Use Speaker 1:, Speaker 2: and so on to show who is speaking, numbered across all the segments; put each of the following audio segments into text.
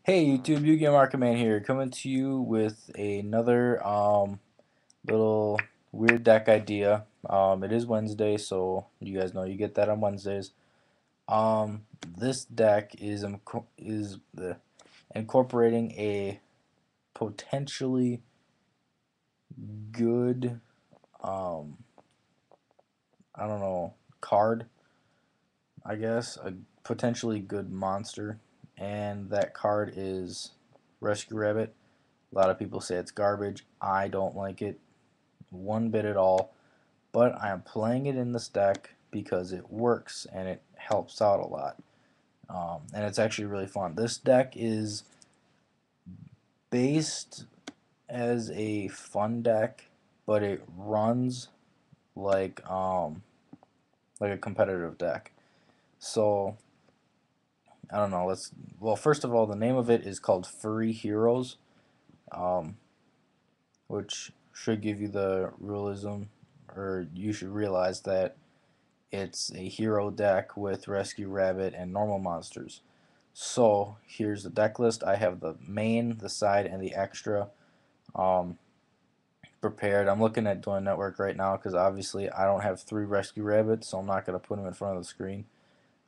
Speaker 1: Hey YouTube, yugiohmarketman here, coming to you with another little weird deck idea. It is Wednesday, so you guys know you get that on Wednesdays. This deck is incorporating a potentially good um I don't know, card, I guess, a potentially good monster, and that card is Rescue Rabbit. A lot of people say it's garbage. I don't like it one bit at all, but I am playing it in this deck because it works and it helps out a lot. And it's actually really fun. This deck is based as a fun deck, but it runs like a competitive deck. So I don't know. Well, first of all, the name of it is called Furry Heroes, um, which should give you the realism, or you should realize that it's a hero deck with Rescue Rabbit and normal monsters. So here's the deck list. I have the main, the side, and the extra um, prepared. I'm looking at doing network right now because obviously I don't have 3 Rescue Rabbits, so I'm not going to put them in front of the screen.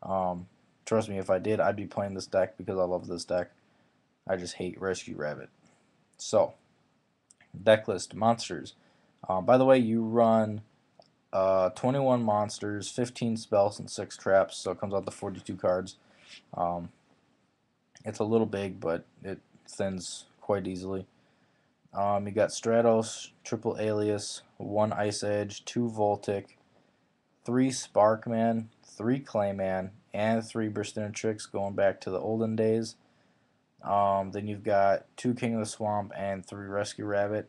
Speaker 1: Um, Trust me, if I did, I'd be playing this deck because I love this deck. I just hate Rescue Rabbit. So, deck list monsters. By the way, you run 21 monsters, 15 spells, and 6 traps, so it comes out to 42 cards. Um, it's a little big, but it thins quite easily. You got Stratos, triple Alias, 1 Ice Edge, 2 Voltic, 3 Sparkman, 3 Clayman, and 3 Burstinatrix going back to the olden days. Then you've got 2 King of the Swamp and 3 Rescue Rabbit.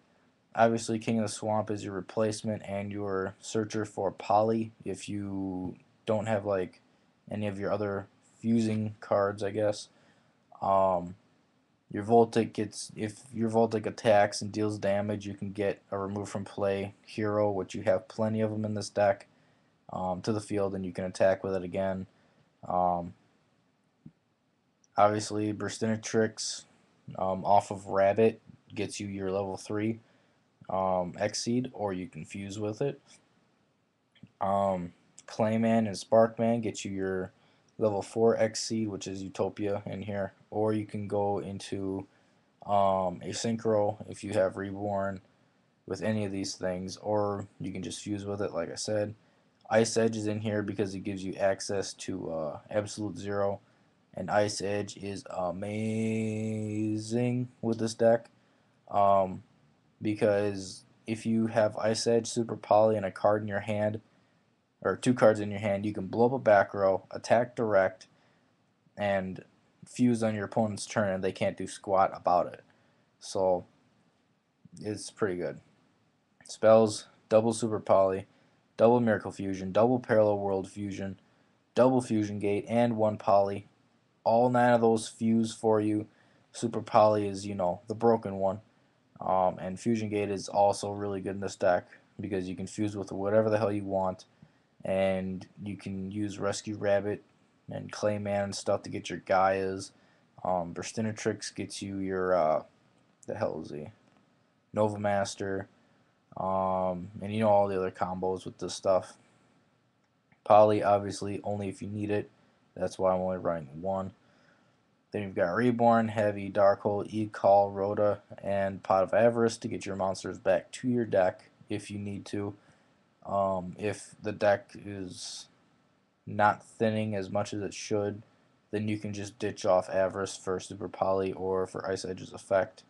Speaker 1: Obviously, King of the Swamp is your replacement and your searcher for Poly if you don't have like any of your other fusing cards, I guess. Um, your Voltic gets, if your Voltic attacks and deals damage, you can get a remove from play hero, which you have plenty of them in this deck, to the field, and you can attack with it again. Um, Obviously, Burstinatrix off of Rabbit gets you your level 3 Exceed, or you can fuse with it. Um, Clayman and Sparkman get you your level 4 Exceed, which is Utopia in here, or you can go into a Synchro if you have Reborn with any of these things, or you can just fuse with it, like I said. Ice Edge is in here because it gives you access to Absolute Zero, and Ice Edge is amazing with this deck. Um, because if you have Ice Edge, Super Poly, and a card in your hand, or 2 cards in your hand, you can blow up a back row, attack direct, and fuse on your opponent's turn, and they can't do squat about it. So it's pretty good. Spells: double Super Poly, double Miracle Fusion, double Parallel World Fusion, double Fusion Gate, and 1 Poly. All 9 of those fuse for you. Super Poly is, the broken one. And Fusion Gate is also really good in this deck because you can fuse with whatever the hell you want, and you can use Rescue Rabbit and Clayman and stuff to get your Gaias. Burstinatrix gets you your the hell is he? Nova Master, and all the other combos with this stuff. Poly obviously only if you need it. That's why I'm only running 1. Then you've got Reborn, Heavy, Darkhold, E-Call, Rhoda, and Pot of Avarice to get your monsters back to your deck if you need to. If the deck is not thinning as much as it should, then you can just ditch off Avarice for Super Poly or for Ice Edge's effect.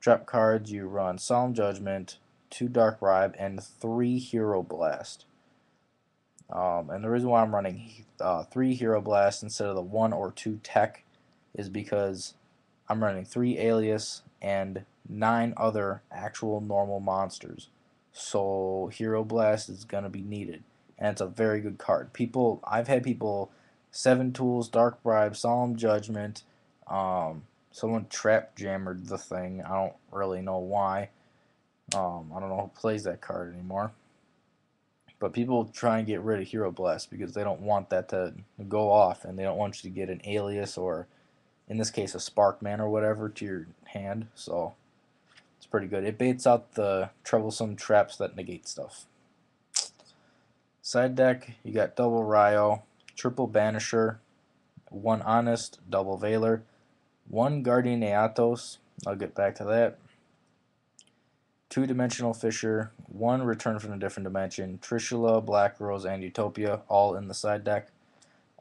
Speaker 1: Trap cards, you run Solemn Judgment, 2 Dark Bribe, and 3 Hero Blast. And the reason why I'm running 3 Hero Blast instead of the 1 or 2 Tech is because I'm running 3 Alias and 9 other actual normal monsters. So Hero Blast is going to be needed. And it's a very good card. I've had people 7 Tools, Dark Bribe, Solemn Judgment, someone Trap Jammered the thing. I don't really know why. I don't know who plays that card anymore. But people try and get rid of Hero Blast because they don't want that to go off, and they don't want you to get an Alias or in this case a Sparkman or whatever, to your hand. So it's pretty good. It baits out the troublesome traps that negate stuff. Side deck, you got double Ryo, triple Banisher, one Honest, double Veiler, one Guardian Aeatos. I'll get back to that. Two-dimensional Fisher, one Return from a Different Dimension, Trishula, Black Rose, and Utopia, all in the side deck.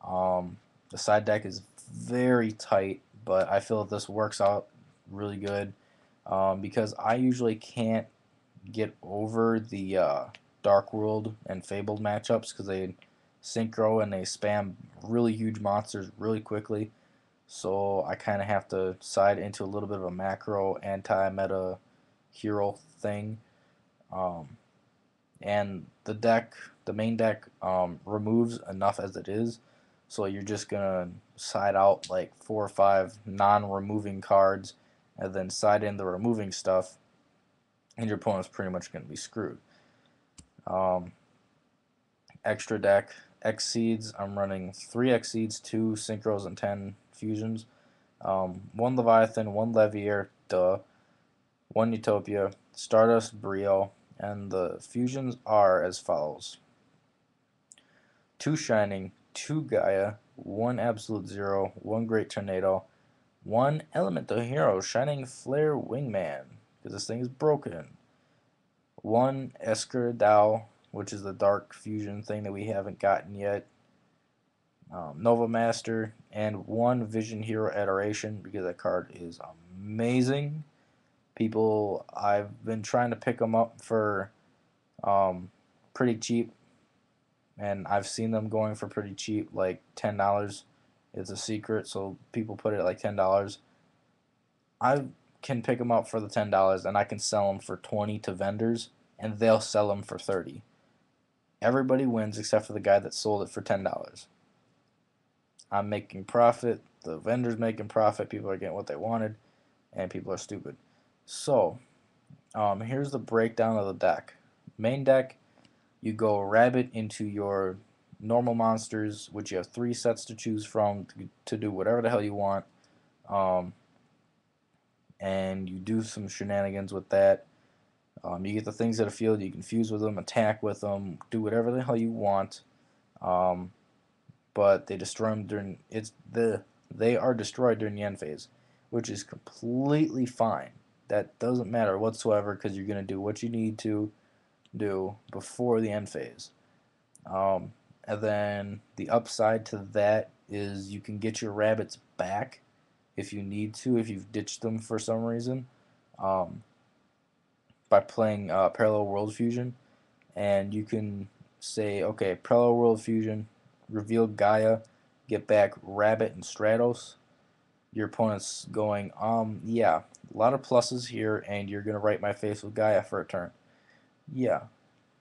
Speaker 1: The side deck is very tight, but I feel that this works out really good because I usually can't get over the Dark World and Fabled matchups because they synchro and they spam really huge monsters really quickly. So I kind of have to side into a little bit of a macro anti-meta hero thing. Um, and the main deck, removes enough as it is. So you're just gonna side out like 4 or 5 non-removing cards, and then side in the removing stuff, and your opponent's pretty much gonna be screwed. Um, Extra deck, X-Seeds. I'm running 3 X-Seeds, 2 Synchros, and 10 Fusions. 1 Leviathan, 1 Levier, duh, 1 Utopia, Stardust, Brio, and the fusions are as follows: 2 Shining, 2 Gaia, 1 Absolute Zero, 1 Great Tornado, 1 Elemental Hero, Shining Flare Wingman, because this thing is broken, 1 Esker Dao, which is the dark fusion thing that we haven't gotten yet, Nova Master, and 1 Vision Hero Adoration, because that card is amazing. People, I've been trying to pick them up for pretty cheap, and I've seen them going for pretty cheap, like $10. It's a secret, so people put it at like $10. I can pick them up for the $10, and I can sell them for 20 to vendors, and they'll sell them for 30. Everybody wins except for the guy that sold it for $10. I'm making profit, the vendor's making profit, people are getting what they wanted, and people are stupid. So, here's the breakdown of the deck. Main deck, you go Rabbit into your normal monsters, which you have 3 sets to choose from to do whatever the hell you want. And you do some shenanigans with that. You get the things at a field, you can fuse with them, attack with them, do whatever the hell you want. But they destroy them during they are destroyed during the end phase, which is completely fine. That doesn't matter whatsoever because you're gonna do what you need to do before the end phase. And then the upside to that is you can get your rabbits back if you need to, if you've ditched them for some reason, um, by playing Parallel World Fusion. And you can say, okay, Parallel World Fusion, reveal Gaia, get back Rabbit and Stratos. Your opponent's going, yeah, a lot of pluses here, and you're going to right my face with Gaia for a turn. Yeah,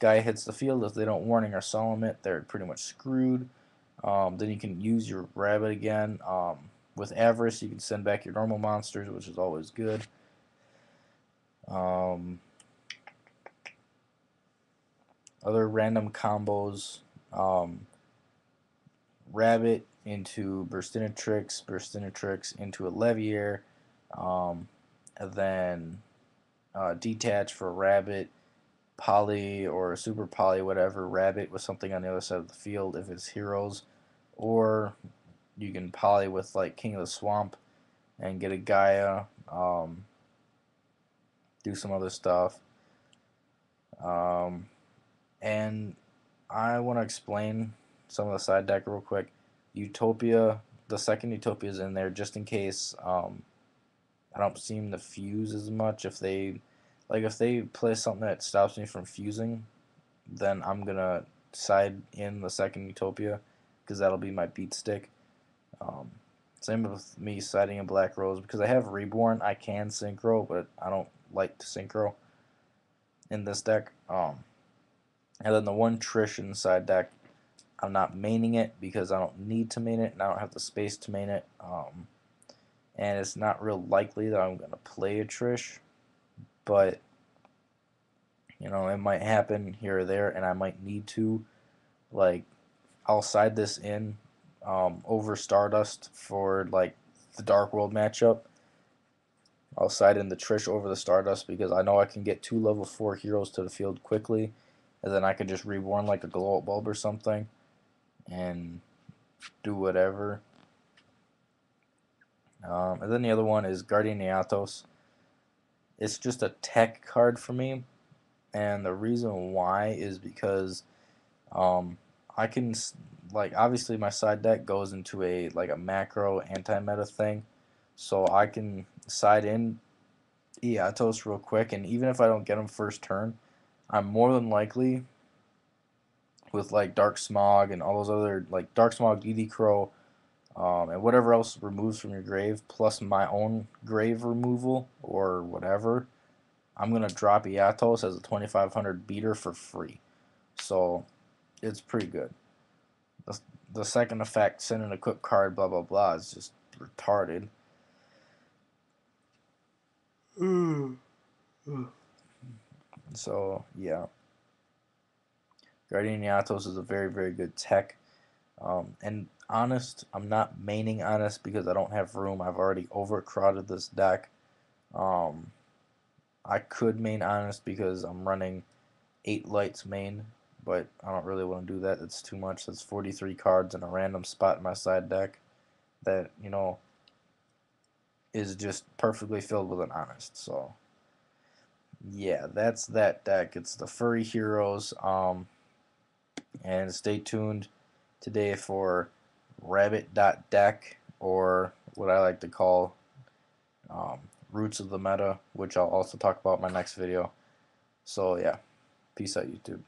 Speaker 1: Gaia hits the field. If they don't warning or solemn it, they're pretty much screwed. Then you can use your Rabbit again. With Avarice, you can send back your normal monsters, which is always good. Other random combos. Rabbit into Burstinatrix into a Levier, and then detach for Rabbit, Poly or Super Poly, whatever, Rabbit with something on the other side of the field if it's heroes, or you can Poly with like King of the Swamp and get a Gaia, do some other stuff. And I want to explain some of the side deck real quick. Utopia, the second Utopia is in there just in case I don't seem to fuse as much. If they play something that stops me from fusing, then I'm gonna side in the second Utopia because that'll be my beat stick. Same with me siding in Black Rose because I have Reborn. I can synchro, but I don't like to synchro in this deck. And then the one Trish in the side deck, I'm not maining it because I don't need to main it and I don't have the space to main it. And it's not real likely that I'm going to play a Trish, but you know, it might happen here or there and I might need to. Like, I'll side this in over Stardust for like the Dark World matchup. I'll side in the Trish over the Stardust because I know I can get 2 level 4 heroes to the field quickly, and then I can just reborn like a glow up bulb or something and do whatever. And then the other one is Guardian Eatos. It's just a tech card for me, and the reason why is because I can, like, obviously my side deck goes into a like a macro anti-meta thing, so I can side in Eatos real quick, and even if I don't get him first turn, I'm more than likely with like Dark Smog and all those other like Dark Smog, DD Crow, and whatever else removes from your grave, plus my own grave removal or whatever. I'm gonna drop Eatos as a 2500 beater for free, so it's pretty good. The, the second effect, send an equip card, blah blah blah, is just retarded. So yeah, Guardian Yatos is a very very good tech. And Honest, I'm not maining Honest because I don't have room. I've already overcrowded this deck. Um, I could main Honest because I'm running 8 lights main, but I don't really want to do that. It's too much. That's 43 cards in a random spot in my side deck that, is just perfectly filled with an Honest. So yeah, that's that deck. It's the Furry Heroes. And stay tuned today for Rabbit.deck, or what I like to call um, Roots of the Meta, which I'll also talk about in my next video. So yeah, peace out, YouTube.